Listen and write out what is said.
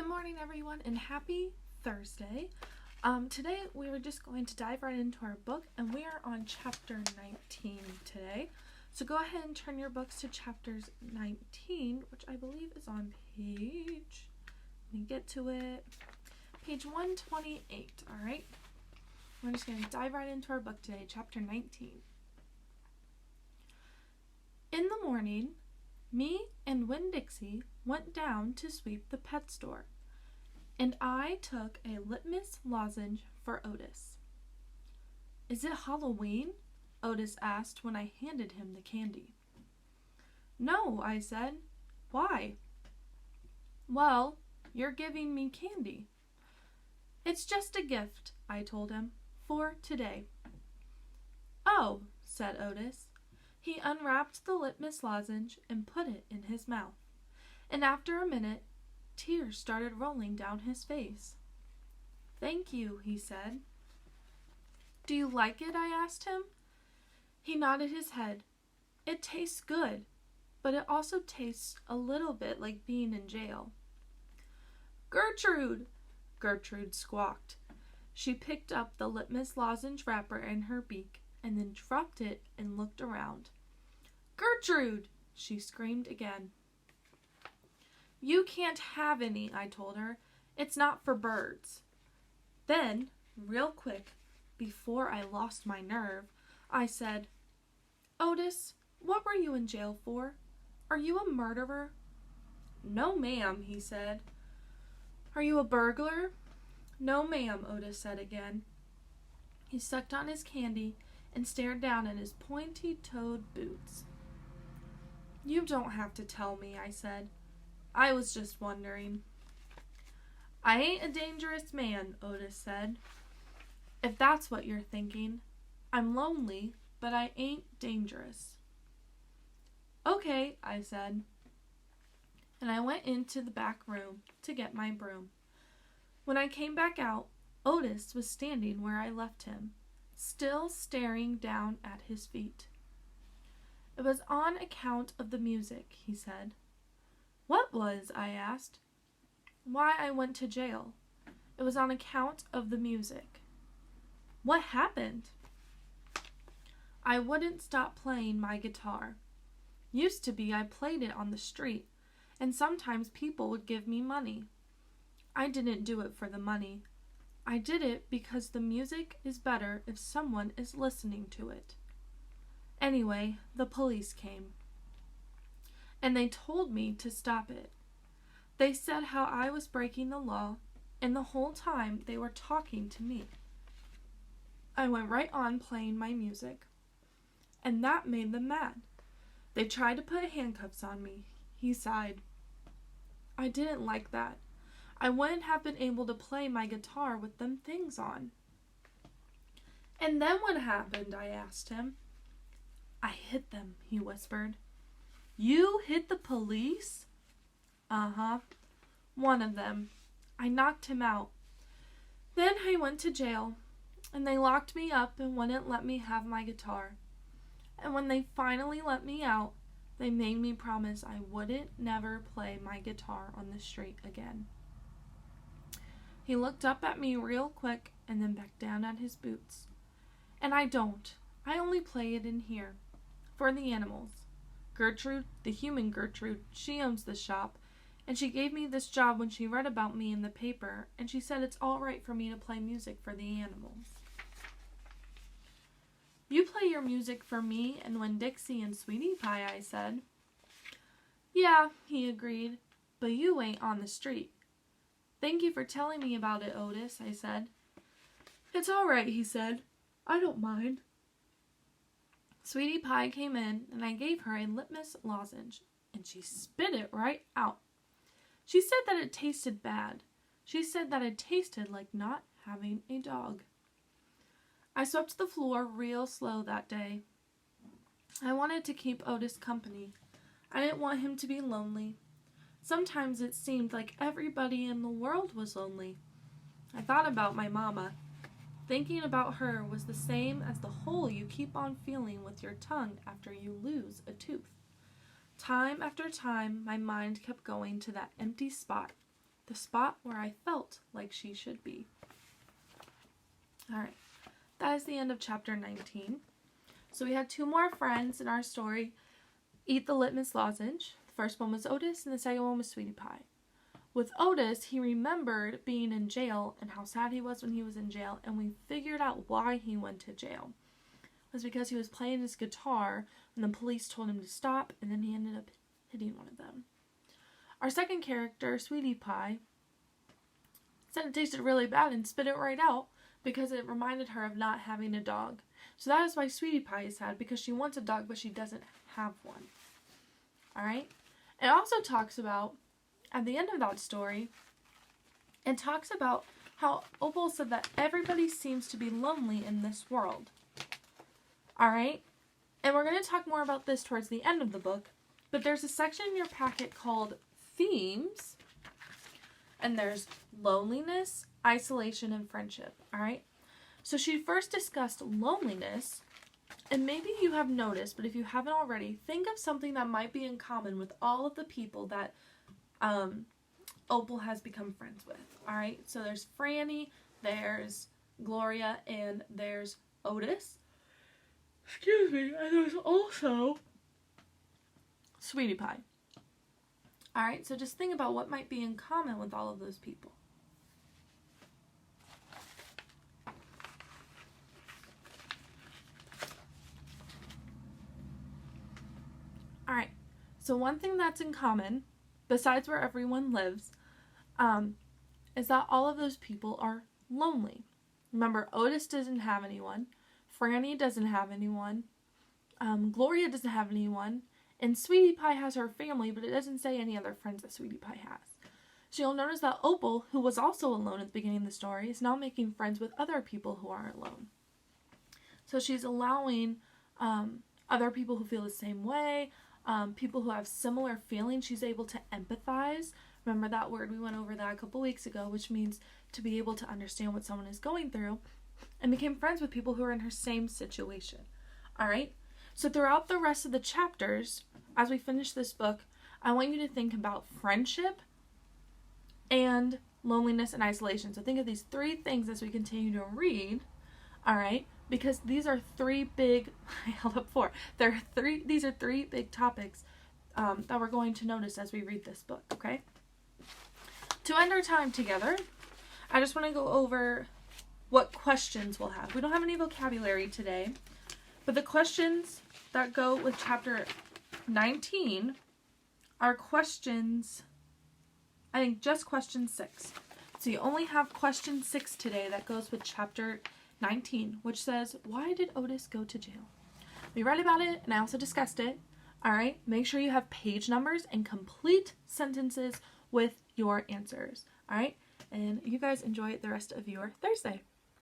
Good morning, everyone, and happy Thursday. Today we were just going to dive right into our book, and we are on chapter 19 today. So go ahead and turn your books to chapters 19, which I believe is on page, let me get to it, page 128, all right? We're just going to dive right into our book today, chapter 19. In the morning, me and Winn-Dixie went down to sweep the pet store, and I took a litmus lozenge for Otis. "Is it Halloween?" Otis asked when I handed him the candy. "No," I said. "Why?" "Well, you're giving me candy." "It's just a gift," I told him, "for today." "Oh," said Otis. He unwrapped the litmus lozenge and put it in his mouth, and after a minute, tears started rolling down his face. "Thank you," he said. "Do you like it?" I asked him. He nodded his head. "It tastes good, but it also tastes a little bit like being in jail." "Gertrude!" Gertrude squawked. She picked up the litmus lozenge wrapper in her beak and then dropped it and looked around. "Gertrude!" she screamed again. "You can't have any," I told her. "It's not for birds." Then, real quick, before I lost my nerve, I said, "Otis, what were you in jail for? Are you a murderer?" "No, ma'am," he said. "Are you a burglar?" "No, ma'am," Otis said again. He sucked on his candy and stared down at his pointy-toed boots. "You don't have to tell me," I said. "I was just wondering." "I ain't a dangerous man," Otis said. "If that's what you're thinking. I'm lonely, but I ain't dangerous." "Okay," I said. And I went into the back room to get my broom. When I came back out, Otis was standing where I left him, still staring down at his feet. "It was on account of the music," he said. "What was?" I asked. "Why I went to jail. It was on account of the music." "What happened?" "I wouldn't stop playing my guitar. Used to be I played it on the street, and sometimes people would give me money. I didn't do it for the money. I did it because the music is better if someone is listening to it. Anyway, the police came, and they told me to stop it. They said how I was breaking the law, and the whole time they were talking to me. I went right on playing my music, and that made them mad. They tried to put handcuffs on me." He sighed. "I didn't like that. I wouldn't have been able to play my guitar with them things on." "And then what happened?" I asked him. "I hit them," he whispered. "You hit the police?" "Uh-huh. One of them. I knocked him out. Then I went to jail, and they locked me up and wouldn't let me have my guitar. And when they finally let me out, they made me promise I wouldn't never play my guitar on the street again." He looked up at me real quick and then back down at his boots. "And I don't. I only play it in here. For the animals. Gertrude, the human Gertrude, she owns the shop, and she gave me this job when she read about me in the paper, and she said it's all right for me to play music for the animals." "You play your music for me and Winn-Dixie and Sweetie Pie," I said. "Yeah," he agreed, "but you ain't on the street." "Thank you for telling me about it, Otis," I said. "It's all right," he said. "I don't mind." Sweetie Pie came in, and I gave her a litmus lozenge, and she spit it right out. She said that it tasted bad. She said that it tasted like not having a dog. I swept the floor real slow that day. I wanted to keep Otis company. I didn't want him to be lonely. Sometimes it seemed like everybody in the world was lonely. I thought about my mama. Thinking about her was the same as the hole you keep on feeling with your tongue after you lose a tooth. Time after time, my mind kept going to that empty spot, the spot where I felt like she should be. Alright, that is the end of chapter 19. So we had 2 more friends in our story eat the litmus lozenge. The first one was Otis and the second one was Sweetie Pie. With Otis, he remembered being in jail and how sad he was when he was in jail, and we figured out why he went to jail. It was because he was playing his guitar and the police told him to stop, and then he ended up hitting one of them. Our second character, Sweetie Pie, said it tasted really bad and spit it right out because it reminded her of not having a dog. So that is why Sweetie Pie is sad, because she wants a dog but she doesn't have one. Alright? It also talks about, at the end of that story, it talks about how Opal said that everybody seems to be lonely in this world. Alright? And we're going to talk more about this towards the end of the book, but there's a section in your packet called Themes, and there's loneliness, isolation, and friendship. Alright? So she first discussed loneliness, and maybe you have noticed, but if you haven't already, think of something that might be in common with all of the people that Opal has become friends with. Alright, so there's Franny, there's Gloria, and there's Otis. Excuse me, and there's also Sweetie Pie. Alright, so just think about what might be in common with all of those people. Alright, so one thing that's in common, besides where everyone lives, is that all of those people are lonely. Remember, Otis doesn't have anyone, Franny doesn't have anyone, Gloria doesn't have anyone, and Sweetie Pie has her family, but it doesn't say any other friends that Sweetie Pie has. So you'll notice that Opal, who was also alone at the beginning of the story, is now making friends with other people who aren't alone. So she's allowing other people who feel the same way, people who have similar feelings. She's able to empathize. Remember that word? We went over that a couple weeks ago, which means to be able to understand what someone is going through, and became friends with people who are in her same situation. Alright? So throughout the rest of the chapters, as we finish this book, I want you to think about friendship and loneliness and isolation. So think of these 3 things as we continue to read. Alright? Because these are 3 big, I held up 4. These are 3 big topics that we're going to notice as we read this book, okay? To end our time together, I just want to go over what questions we'll have. We don't have any vocabulary today, but the questions that go with chapter 19 are questions, I think just question 6. So you only have question 6 today that goes with chapter 19, which says, why did Otis go to jail? We read about it, and I also discussed it. Alright, make sure you have page numbers and complete sentences with your answers. Alright, and you guys enjoy the rest of your Thursday.